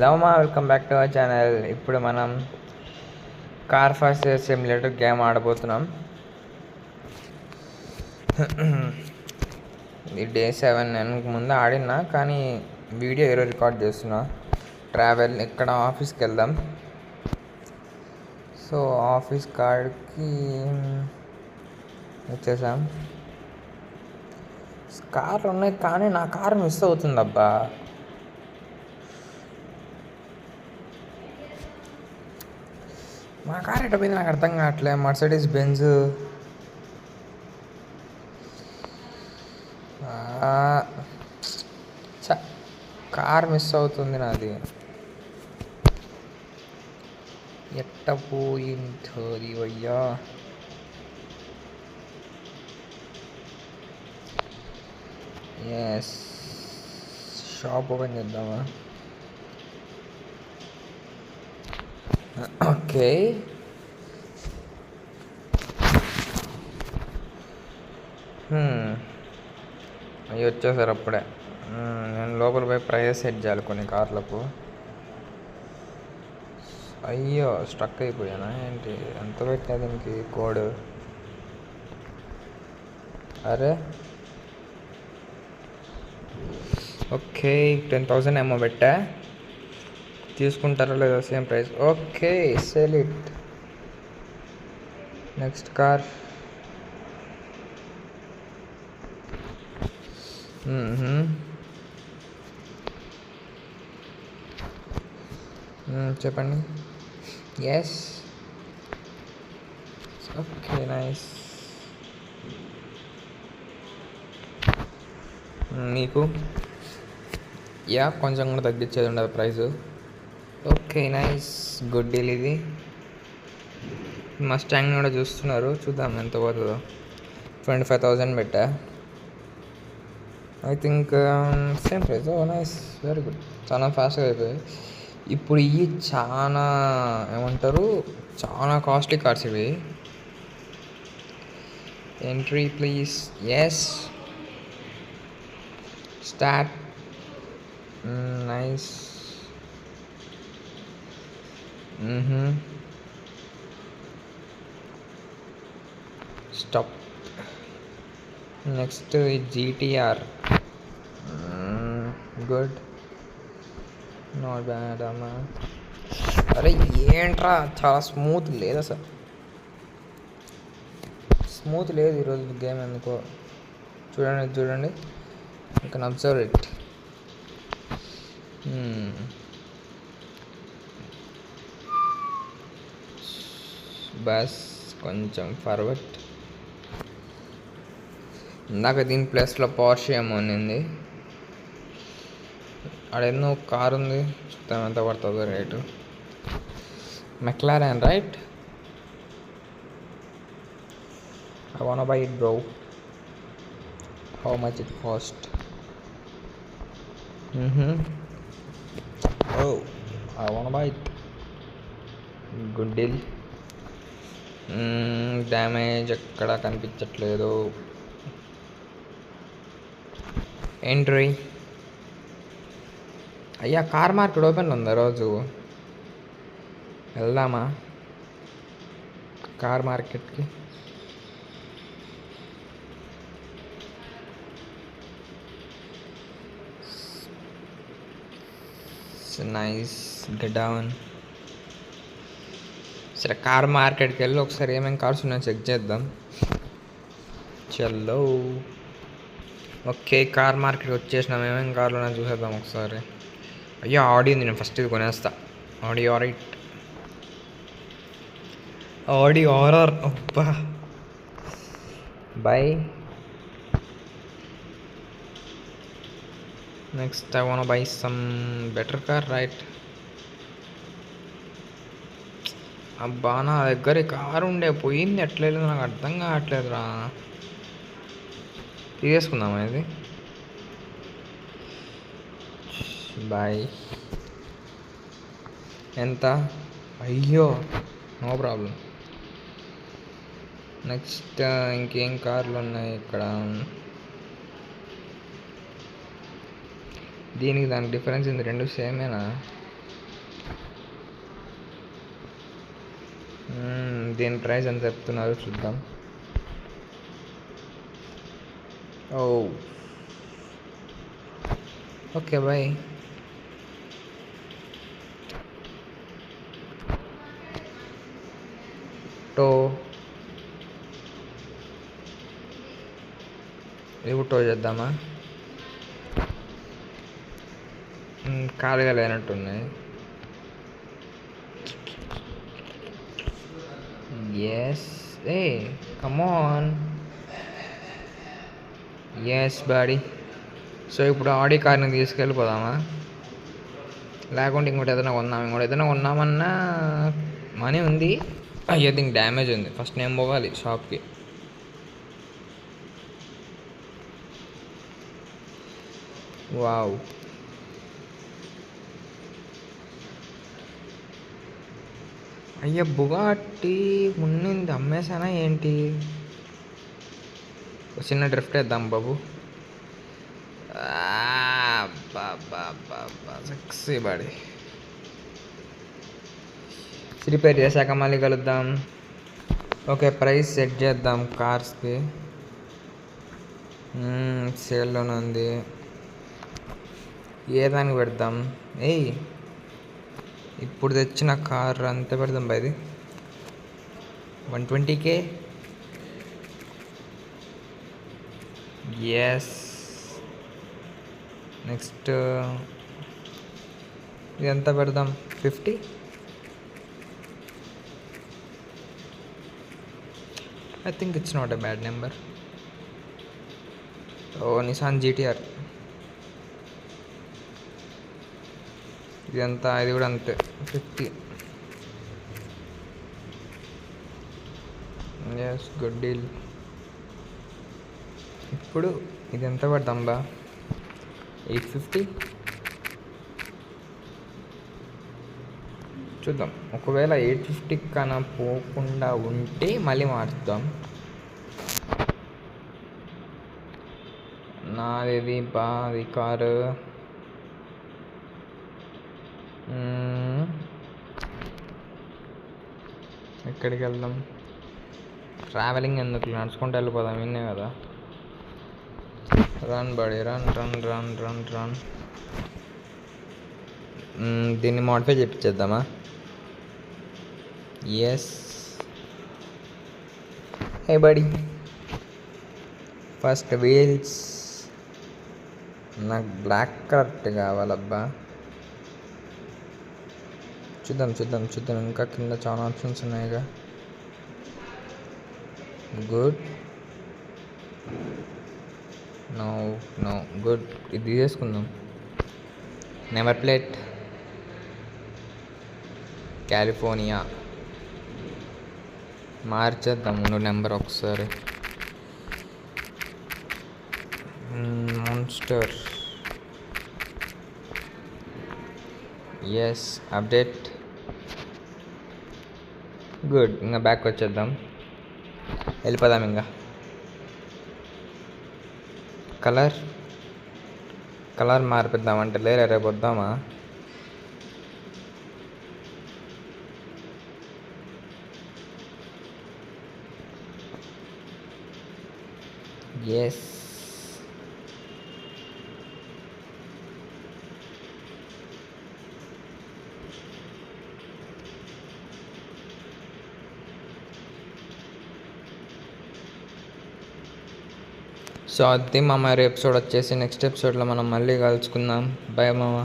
Hello మా welcome back to our channel. ఇప్పుడు మనం కార్ ఫాస్ట్ సిమ్యులేటర్ గేమ్ ఆడబోతున్నాం. ఇది డే 7. నేను ముందు ఆడినా కానీ వీడియో ఈరోజు రికార్డ్ చేస్తున్నా. ట్రావెల్ ఇక్కడ ఆఫీస్కి వెళ్దాం. సో ఆఫీస్ కార్డ్కి వచ్చేసాం. కార్లు ఉన్నాయి కానీ నా కార్ మిస్ అవుతుంది అబ్బా. మా కార్ ఎట్ట పోయింది నాకు అర్థం కావట్లే. మర్సిడీస్ బెంజ్ కార్ మిస్ అవుతుంది నాది. ఎట్ట పోయింది అయ్యా. ఎస్, షాప్ ఓపెన్ చేద్దామా? ఓకే, అవి వచ్చేసారు అప్పుడే. నేను లోపల పోయి ప్రైస్ సెట్ చేయాలి కొన్ని కార్లకు. అయ్యో స్ట్రక్ అయిపోయానా ఏంటి? ఎంత పెట్టా దీనికి కోడ్? అరే ఓకే, 10,000 ఏమో పెట్టా. తీసుకుంటారో లేదో same price. Okay, sell it. Next car. చెప్పండి. Yes, okay, nice. మీకు యా కొంచెం కూడా తగ్గించేది ఉండదు price. Okay, nice, good deal ఇది. మస్టాంగ్ కూడా చూస్తున్నారు, చూద్దాం ఎంత పోతుందో. 25,000 పెట్టా. I think same price. Oh nice, very good. చాలా ఫాస్ట్గా అయిపోయాయి. ఇప్పుడు ఇవి చాలా ఏమంటారు, చాలా కాస్ట్లీ కార్స్ ఇవి. Entry please. Yes, start. Nice. Stop. Next GTR. Good, not bad అమ్మా. అరే ఏంట్రా, చాలా స్మూత్ లేదు అసలు. స్మూత్ లేదు ఈరోజు గేమ్ ఎందుకో. చూడండి, you can observe it. Bus కొంచెం ఫార్వర్డ్. ఇందాక దీని ప్లేస్లో పోర్షే ఏమో ఉన్నింది. ఆడెన్నో కార్ ఉంది, చూద్దాం ఎంత పడుతుందో rate. McLaren, right? I wanna buy it, bro. How much it cost? Oh, I wanna buy it. Good deal. Damage ఎక్కడ కనిపించట్లేదు. ఎంట్రీ. అయ్యా, కార్ మార్కెట్ ఓపెన్ ఉందా రోజు? వెళ్దామా కార్ మార్కెట్కి? Nice, get down. సరే, కార్ మార్కెట్కి వెళ్ళి ఒకసారి ఏమేమి కార్స్ ఉన్నాయో చెక్ చేద్దాం. చలో, ఓకే, కార్ మార్కెట్కి వచ్చేసినాం. ఏమేమి కార్లు ఉన్నాయో చూసేద్దాం ఒకసారి. అయ్యో, ఆడి ఉంది, నేను ఫస్ట్ ఇది కొనేస్తా. ఆడి ఆరైట్, ఆడి ఆర్ఆర్. అబ్బా, by. Next I want buy some better car, right? అబ్బా, నా దగ్గర కారు ఉండే పోయింది, ఎట్లేదు నాకు అర్థం కావట్లేదురా. తీసుకుందామా ఇది? బాయ్. ఎంత? అయ్యో, నో ప్రాబ్లం. నెక్స్ట్ ఇంకేం కార్లు ఉన్నాయి ఇక్కడ? దీనికి దానికి డిఫరెన్స్ ఉంది, రెండు సేమేనా? దీని ప్రైస్ ఎంత చెప్తున్నారు చూద్దాం. Oh okay bye. టో ఇవి టో చేద్దామా? ఖాళీగా లేనట్టున్నాయి. ఎస్ ఏ కమాన్. Yes buddy. సో ఇప్పుడు ఆడి కార్ని తీసుకెళ్ళిపోదామా, లేకుంటే ఇంకోటి ఏదైనా కొన్నామన్నా మనీ ఉంది. అయ్యో దీనికి డ్యామేజ్ ఉంది. ఫస్ట్ నేను పోవాలి షాప్కి. వావ్, అయ్యా బుగాటి ఉన్నింది అమ్మేసానా ఏంటి? చిన్న డ్రిఫ్ట్ వేద్దాం బాబు. Sexy body. రిపేర్ చేశాక మళ్ళీ కలుద్దాం. ఓకే, ప్రైస్ సెట్ చేద్దాం కార్స్కి. సేల్లోనే ఉంది. ఏ దానికి పెడదాం? ఇప్పుడు తెచ్చిన కార్ అంతే పెడదాం బా. ఇది 120K. ఎస్. నెక్స్ట్ ఇది ఎంత పెడదాం? 50. I think it's not a bad number. Nissan GTR. ఇదంతా, ఇది కూడా అంతే 50. Yes, good deal. ఇప్పుడు ఇది ఎంత పడదాం బా? 850. చూద్దాం, ఒకవేళ 850 కన్నా పోకుండా ఉంటే మళ్ళీ మార్చుదాం. నాది బా అది కారు. ఎక్కడికి వెళ్దాం? ట్రావెలింగ్ ఎందుకు, నడుచుకుంటూ వెళ్ళిపోదాం. విన్నే కదా. Run buddy, run run run run run. దీన్ని మోడిఫై చేయించేద్దామా? Yes. Hey buddy, first wheels. నాకు బ్లాక్ కలర్ కావాలబ్బా. చూద్దాం చూద్దాం చూద్దాం. ఇంకా కింద చాలా ఆప్షన్స్ ఉన్నాయిగా. గుడ్. No no, good. ఇది తీసుకుందాం. Number plate California. మార్చేద్దాం నెంబర్ ఒకసారి. మాన్స్టర్. Yes, update. గుడ్. ఇంకా బ్యాక్ వచ్చేద్దాం, వెళ్ళిపోదాం. ఇంకా కలర్ మార్పిద్దామంటే లేరే, రేపు వద్దామా? ఎస్. సో అది మా మరి ఎపిసోడ్ వచ్చేసి. నెక్స్ట్ ఎపిసోడ్లో మనం మళ్ళీ కలుసుకుందాం. బాయ్ మామ.